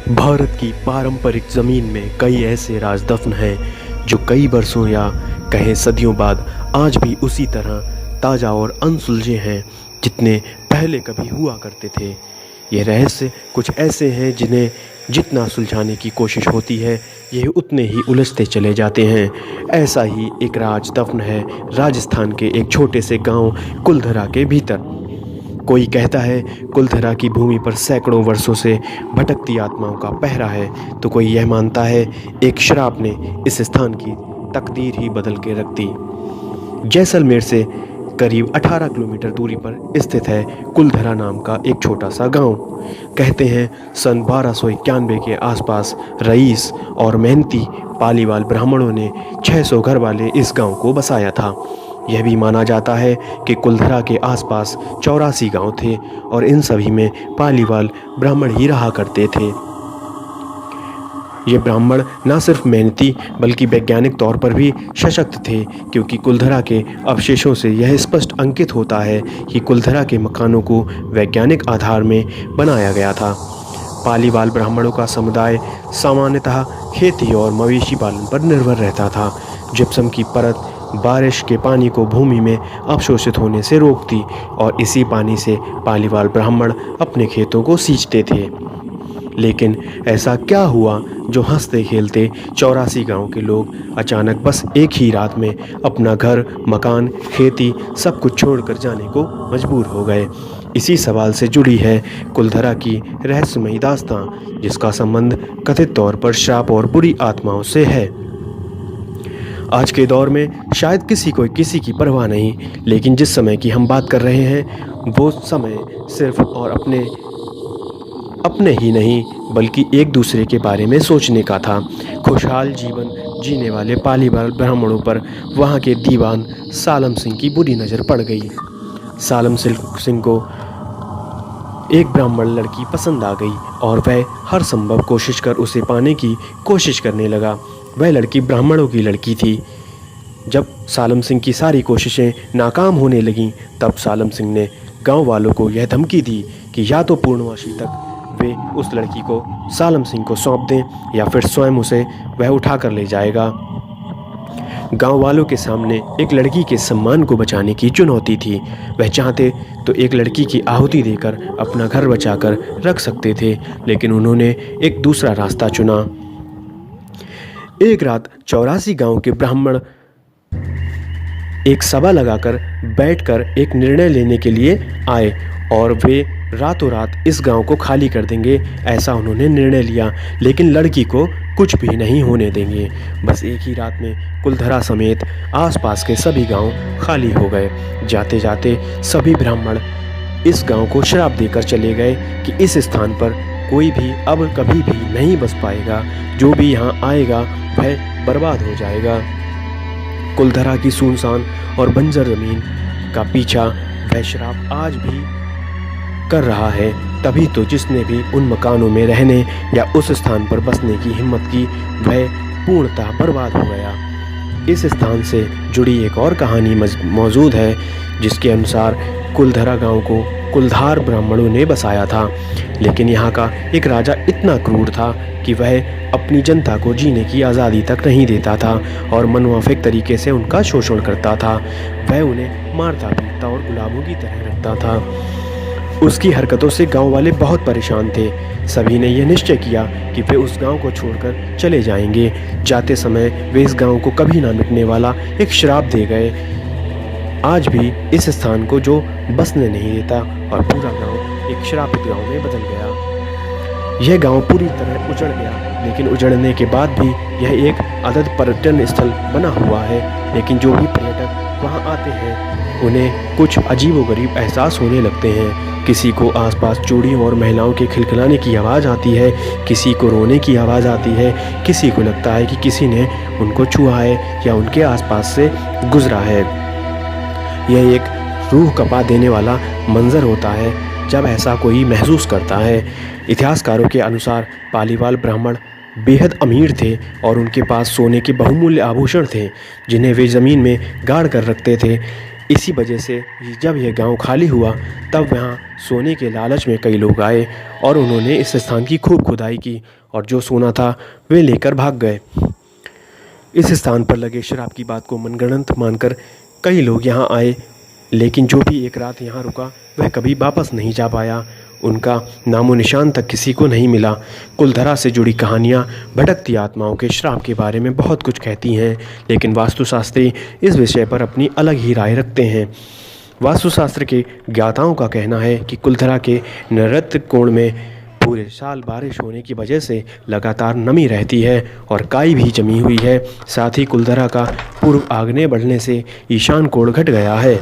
भारत की पारंपरिक ज़मीन में कई ऐसे राज दफन हैं जो कई बरसों या कहें सदियों बाद आज भी उसी तरह ताज़ा और अनसुलझे हैं जितने पहले कभी हुआ करते थे। ये रहस्य कुछ ऐसे हैं जिन्हें जितना सुलझाने की कोशिश होती है ये उतने ही उलझते चले जाते हैं। ऐसा ही एक राज दफन है राजस्थान के एक छोटे से गांव कुलधरा के भीतर। कोई कहता है कुलधरा की भूमि पर सैकड़ों वर्षों से भटकती आत्माओं का पहरा है, तो कोई यह मानता है एक श्राप ने इस स्थान की तकदीर ही बदल के रख दी। जैसलमेर से करीब 18 किलोमीटर दूरी पर स्थित है कुलधरा नाम का एक छोटा सा गांव। कहते हैं सन 1291 के आसपास रईस और मेहनती पालीवाल ब्राह्मणों ने 600 घर वाले इस गांव को बसाया था। यह भी माना जाता है कि कुलधरा के आसपास 84 गांव थे और इन सभी में पालीवाल ब्राह्मण ही रहा करते थे। ये ब्राह्मण न सिर्फ मेहनती बल्कि वैज्ञानिक तौर पर भी सशक्त थे, क्योंकि कुलधरा के अवशेषों से यह स्पष्ट अंकित होता है कि कुलधरा के मकानों को वैज्ञानिक आधार में बनाया गया था। पालीवाल ब्राह्मणों का समुदाय सामान्यतः खेती और मवेशी पालन पर निर्भर रहता था। जिप्सम की परत बारिश के पानी को भूमि में अवशोषित होने से रोकती और इसी पानी से पालीवाल ब्राह्मण अपने खेतों को सींचते थे। लेकिन ऐसा क्या हुआ जो हंसते खेलते 84 गांव के लोग अचानक बस एक ही रात में अपना घर, मकान, खेती सब कुछ छोड़कर जाने को मजबूर हो गए? इसी सवाल से जुड़ी है कुलधरा की रहस्यमयी दास्तां, जिसका संबंध कथित तौर पर श्राप और बुरी आत्माओं से है। आज के दौर में शायद किसी को किसी की परवाह नहीं, लेकिन जिस समय की हम बात कर रहे हैं वो समय सिर्फ और अपने ही नहीं बल्कि एक दूसरे के बारे में सोचने का था। खुशहाल जीवन जीने वाले पालीवाल ब्राह्मणों पर वहाँ के दीवान सालम सिंह की बुरी नज़र पड़ गई। सालम सिंह को एक ब्राह्मण लड़की पसंद आ गई और वह हर संभव कोशिश कर उसे पाने की कोशिश करने लगा। वह लड़की ब्राह्मणों की लड़की थी। जब सालम सिंह की सारी कोशिशें नाकाम होने लगीं, तब सालम सिंह ने गांव वालों को यह धमकी दी कि या तो पूर्णमासी तक वे उस लड़की को सालम सिंह को सौंप दें या फिर स्वयं उसे वह उठा कर ले जाएगा। गांव वालों के सामने एक लड़की के सम्मान को बचाने की चुनौती थी। वह चाहते तो एक लड़की की आहुति देकर अपना घर बचाकर रख सकते थे, लेकिन उन्होंने एक दूसरा रास्ता चुना। एक रात 84 गांव के ब्राह्मण एक सभा लगाकर बैठकर एक निर्णय लेने के लिए आए और वे रातों रात इस गांव को खाली कर देंगे, ऐसा उन्होंने निर्णय लिया। लेकिन लड़की को कुछ भी नहीं होने देंगे। बस एक ही रात में कुलधरा समेत आसपास के सभी गांव खाली हो गए। जाते जाते सभी ब्राह्मण इस गांव को श्राप देकर चले गए कि इस स्थान पर कोई भी अब कभी भी नहीं बस पाएगा। जो भी यहाँ आएगा वह बर्बाद हो जाएगा। कुलधरा की सुनसान और बंजर जमीन का पीछा वह श्राप आज भी कर रहा है। तभी तो जिसने भी उन मकानों में रहने या उस स्थान पर बसने की हिम्मत की, वह पूर्णतः बर्बाद हो गया। इस स्थान से जुड़ी एक और कहानी मौजूद है, जिसके अनुसार कुलधरा गांव को कुलधार ब्राह्मणों ने बसाया था। लेकिन यहाँ का एक राजा इतना क्रूर था कि वह अपनी जनता को जीने की आज़ादी तक नहीं देता था और मनमाफिक तरीके से उनका शोषण करता था। वह उन्हें मारता पीटता और गुलामों की तरह रखता था। उसकी हरकतों से गांव वाले बहुत परेशान थे। सभी ने यह निश्चय किया कि वे उस गांव को छोड़कर चले जाएंगे। जाते समय वे इस गांव को कभी ना मिटने वाला एक श्राप दे गए। आज भी इस स्थान को जो बसने नहीं देता और पूरा गांव एक श्रापित गांव में बदल गया। यह गांव पूरी तरह उजड़ गया, लेकिन उजड़ने के बाद भी यह एक आदर्श पर्यटन स्थल बना हुआ है। लेकिन जो भी पर्यटक वहां आते हैं उन्हें कुछ अजीबोगरीब एहसास होने लगते हैं। किसी को आसपास चूड़ियों और महिलाओं के खिलखिलाने की आवाज़ आती है, किसी को रोने की आवाज़ आती है, किसी को लगता है कि किसी ने उनको छुआ है या उनके आसपास से गुजरा है। यह एक रूह कपा देने वाला मंजर होता है जब ऐसा कोई महसूस करता है। इतिहासकारों के अनुसार पालीवाल ब्राह्मण बेहद अमीर थे और उनके पास सोने के बहुमूल्य आभूषण थे, जिन्हें वे ज़मीन में गाड़ कर रखते थे। इसी वजह से जब यह गांव खाली हुआ तब वहाँ सोने के लालच में कई लोग आए और उन्होंने इस स्थान की खूब खुदाई की और जो सोना था वे लेकर भाग गए। इस स्थान पर लगे शराब की बात को मनगढ़ंत मानकर कई लोग यहाँ आए, लेकिन जो भी एक रात यहाँ रुका वह कभी वापस नहीं जा पाया। उनका नामो निशान तक किसी को नहीं मिला। कुलधरा से जुड़ी कहानियाँ भटकती आत्माओं के श्राप के बारे में बहुत कुछ कहती हैं, लेकिन वास्तुशास्त्री इस विषय पर अपनी अलग ही राय रखते हैं। वास्तुशास्त्र के ज्ञाताओं का कहना है कि कुलधरा के नैऋत्य कोण में पूरे साल बारिश होने की वजह से लगातार नमी रहती है और काई भी जमी हुई है। साथ ही कुलधरा का पूर्व आग्नेय बढ़ने से ईशान कोण घट गया है।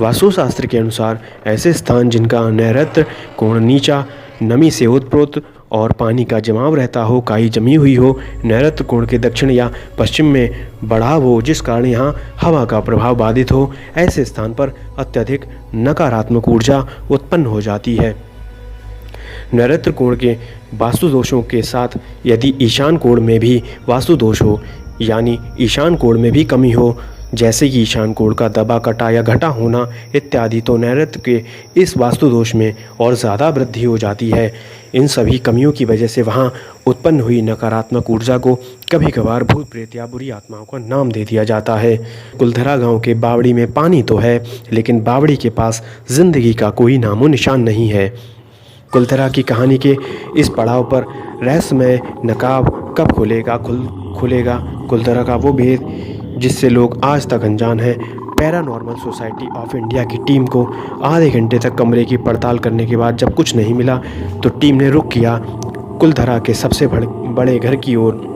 वास्तुशास्त्र के अनुसार ऐसे स्थान जिनका नैऋत्य कोण नीचा, नमी से ओतप्रोत और पानी का जमाव रहता हो, काई जमी हुई हो, नैऋत्य कोण के दक्षिण या पश्चिम में बढ़ाव हो जिस कारण यहाँ हवा का प्रभाव बाधित हो, ऐसे स्थान पर अत्यधिक नकारात्मक ऊर्जा उत्पन्न हो जाती है। नैऋत्य कोण के वास्तु दोषों के साथ यदि ईशान कोण में भी वास्तु दोष हो, यानी ईशान कोण में भी कमी हो, जैसे कि ईशान कोण का दबा, कटा या घटा होना इत्यादि, तो नैऋत्य के इस वास्तु दोष में और ज़्यादा वृद्धि हो जाती है। इन सभी कमियों की वजह से वहाँ उत्पन्न हुई नकारात्मक ऊर्जा को कभी कभार भूत प्रेत या बुरी आत्माओं का नाम दे दिया जाता है। कुलधरा गांव के बावड़ी में पानी तो है, लेकिन बावड़ी के पास जिंदगी का कोई नामो निशान नहीं है। कुलधरा की कहानी के इस पड़ाव पर रहस्यमय नकाब कब खुलेगा कुलधरा का वो भेद जिससे लोग आज तक अनजान हैं। पैरानॉर्मल सोसाइटी ऑफ इंडिया की टीम को आधे घंटे तक कमरे की पड़ताल करने के बाद जब कुछ नहीं मिला तो टीम ने रुख किया कुलधरा के सबसे बड़े घर की ओर।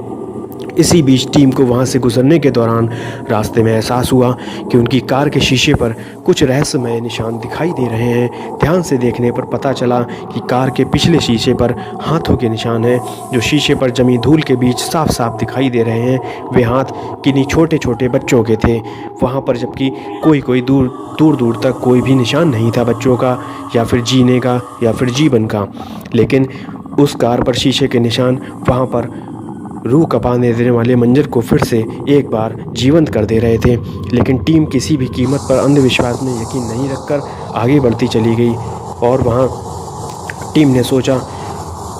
इसी बीच टीम को वहां से गुजरने के दौरान रास्ते में एहसास हुआ कि उनकी कार के शीशे पर कुछ रहस्यमय निशान दिखाई दे रहे हैं। ध्यान से देखने पर पता चला कि कार के पिछले शीशे पर हाथों के निशान हैं जो शीशे पर जमी धूल के बीच साफ साफ दिखाई दे रहे हैं। वे हाथ किन्हीं छोटे छोटे बच्चों के थे वहाँ पर, जबकि कोई दूर तक कोई भी निशान नहीं था बच्चों का या फिर जीने का या फिर जीवन का। लेकिन उस कार पर शीशे के निशान वहाँ पर रूह कपाने देने वाले मंजर को फिर से एक बार जीवंत कर दे रहे थे। लेकिन टीम किसी भी कीमत पर अंधविश्वास में यकीन नहीं रखकर आगे बढ़ती चली गई और वहाँ टीम ने सोचा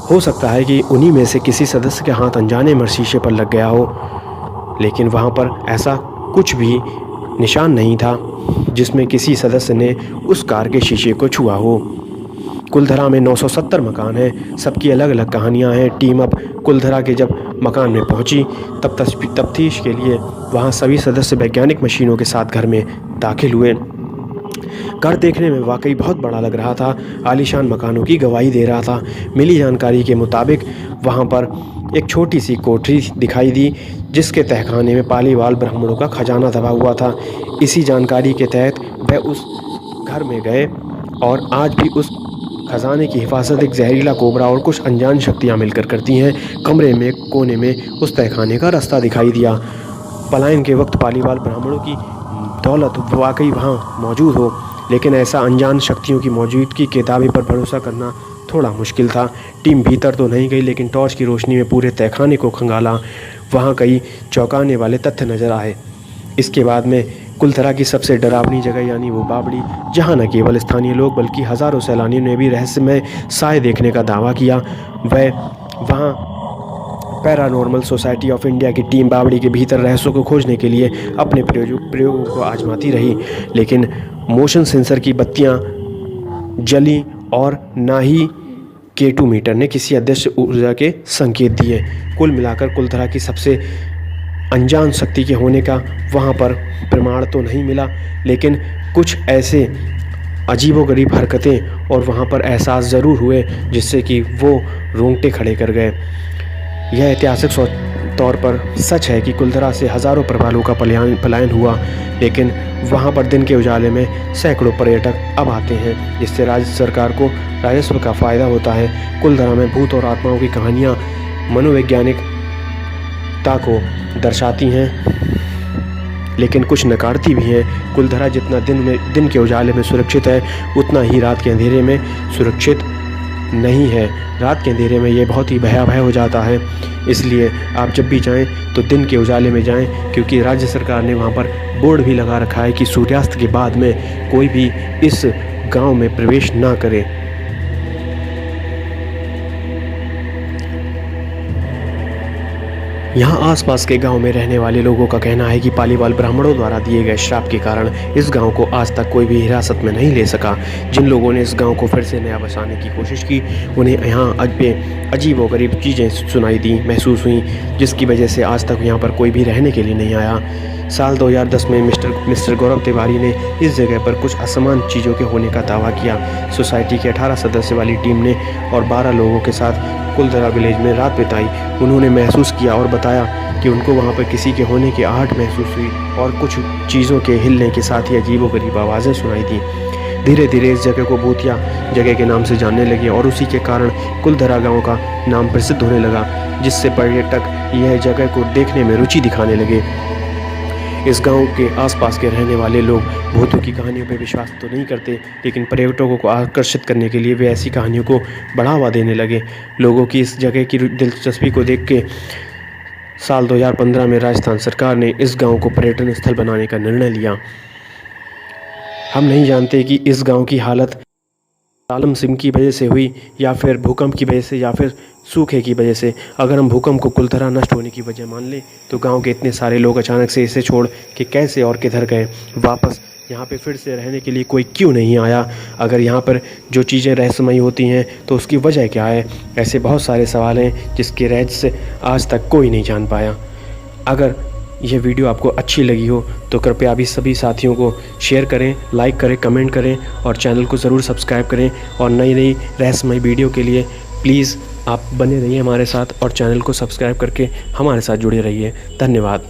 हो सकता है कि उन्हीं में से किसी सदस्य के हाथ अनजाने में शीशे पर लग गया हो, लेकिन वहाँ पर ऐसा कुछ भी निशान नहीं था जिसमें किसी सदस्य ने उस कार के शीशे को छुआ हो। कुलधरा में 970 मकान हैं, सबकी अलग अलग कहानियां हैं। टीम अब कुलधरा के जब मकान में पहुंची तब तफ्तीश के लिए वहां सभी सदस्य वैज्ञानिक मशीनों के साथ घर में दाखिल हुए। घर देखने में वाकई बहुत बड़ा लग रहा था, आलीशान मकानों की गवाही दे रहा था। मिली जानकारी के मुताबिक वहां पर एक छोटी सी कोठरी दिखाई दी जिसके तहखाने में पालीवाल ब्राह्मणों का खजाना दबा हुआ था। इसी जानकारी के तहत वह उस घर में गए और आज भी उस खजाने की हिफाजत एक जहरीला कोबरा और कुछ अनजान शक्तियां मिलकर करती हैं। कमरे में कोने में उस तहखाने का रास्ता दिखाई दिया। पलायन के वक्त पालीवाल ब्राह्मणों की दौलत वाकई वहाँ मौजूद हो, लेकिन ऐसा अनजान शक्तियों की मौजूदगी के दावे पर भरोसा करना थोड़ा मुश्किल था। टीम भीतर तो नहीं गई, लेकिन टॉर्च की रोशनी में पूरे तहखाने को खंगाला। वहाँ कई चौंकाने वाले तथ्य नजर आए। इसके बाद में कुलधरा की सबसे डरावनी जगह यानी वो बावड़ी, जहाँ न केवल स्थानीय लोग बल्कि हज़ारों सैलानियों ने भी रहस्यमय साए देखने का दावा किया। वहाँ पैरानॉर्मल सोसाइटी ऑफ इंडिया की टीम बावड़ी के भीतर रहस्यों को खोजने के लिए अपने प्रयोगों को आजमाती रही, लेकिन मोशन सेंसर की बत्तियाँ जली और ना ही K2 मीटर ने किसी अदृश्य ऊर्जा के संकेत दिए। कुल मिलाकर कुलधरा की सबसे अनजान शक्ति के होने का वहाँ पर प्रमाण तो नहीं मिला, लेकिन कुछ ऐसे अजीबोगरीब हरकतें और वहाँ पर एहसास ज़रूर हुए जिससे कि वो रोंगटे खड़े कर गए। यह ऐतिहासिक तौर पर सच है कि कुलधरा से हज़ारों प्रवालों का पलायन हुआ, लेकिन वहाँ पर दिन के उजाले में सैकड़ों पर्यटक अब आते हैं, जिससे राज्य सरकार को राजस्व का फ़ायदा होता है। कुलधरा में भूत और आत्माओं की कहानियाँ मनोवैज्ञानिकता को दर्शाती हैं, लेकिन कुछ नकारती भी हैं। कुलधरा जितना दिन के उजाले में सुरक्षित है, उतना ही रात के अंधेरे में सुरक्षित नहीं है। रात के अंधेरे में ये बहुत ही भयावह हो जाता है। इसलिए आप जब भी जाएं तो दिन के उजाले में जाएं, क्योंकि राज्य सरकार ने वहाँ पर बोर्ड भी लगा रखा है कि सूर्यास्त के बाद में कोई भी इस गांव में प्रवेश ना करे। यहाँ आसपास के गांव में रहने वाले लोगों का कहना है कि पालीवाल ब्राह्मणों द्वारा दिए गए श्राप के कारण इस गांव को आज तक कोई भी हिरासत में नहीं ले सका। जिन लोगों ने इस गांव को फिर से नया बसाने की कोशिश की, उन्हें यहाँ अजीब व गरीब चीज़ें सुनाई दी, महसूस हुई, जिसकी वजह से आज तक यहाँ पर कोई भी रहने के लिए नहीं आया। साल 2010 में मिस्टर गौरव तिवारी ने इस जगह पर कुछ असमान चीज़ों के होने का दावा किया। सोसाइटी के 18 सदस्य वाली टीम ने और 12 लोगों के साथ कुलधरा विलेज में रात बिताई। उन्होंने महसूस किया और बताया कि उनको वहाँ पर किसी के होने की आहट महसूस हुई और कुछ चीज़ों के हिलने के साथ ही अजीबोगरीब आवाज़ें सुनाई दी। धीरे धीरे इस जगह को भूतिया जगह के नाम से जानने लगे और उसी के कारण कुलधरा गांव का नाम प्रसिद्ध होने लगा, जिससे पर्यटक यह जगह को देखने में रुचि दिखाने लगे। इस गांव के आसपास के रहने वाले लोग भूतों की कहानियों पर विश्वास तो नहीं करते, लेकिन पर्यटकों को आकर्षित करने के लिए वे ऐसी कहानियों को बढ़ावा देने लगे। लोगों की इस जगह की दिलचस्पी को देख के साल 2015 में राजस्थान सरकार ने इस गांव को पर्यटन स्थल बनाने का निर्णय लिया। हम नहीं जानते कि इस गांव की हालत आलम सिम की वजह से हुई या फिर भूकंप की वजह से या फिर सूखे की वजह से। अगर हम भूकंप को कुलधरा नष्ट होने की वजह मान लें तो गांव के इतने सारे लोग अचानक से इसे छोड़ के कैसे और किधर गए, वापस यहाँ पे फिर से रहने के लिए कोई क्यों नहीं आया? अगर यहाँ पर जो चीज़ें रहस्यमयी होती हैं तो उसकी वजह क्या है? ऐसे बहुत सारे सवाल हैं जिसके रहस्य आज तक कोई नहीं जान पाया। अगर यह वीडियो आपको अच्छी लगी हो तो कृपया अभी सभी साथियों को शेयर करें, लाइक करें, कमेंट करें और चैनल को ज़रूर सब्सक्राइब करें। और नई नई रहस्यमयी वीडियो के लिए प्लीज़ आप बने रहिए हमारे साथ और चैनल को सब्सक्राइब करके हमारे साथ जुड़े रहिए। धन्यवाद।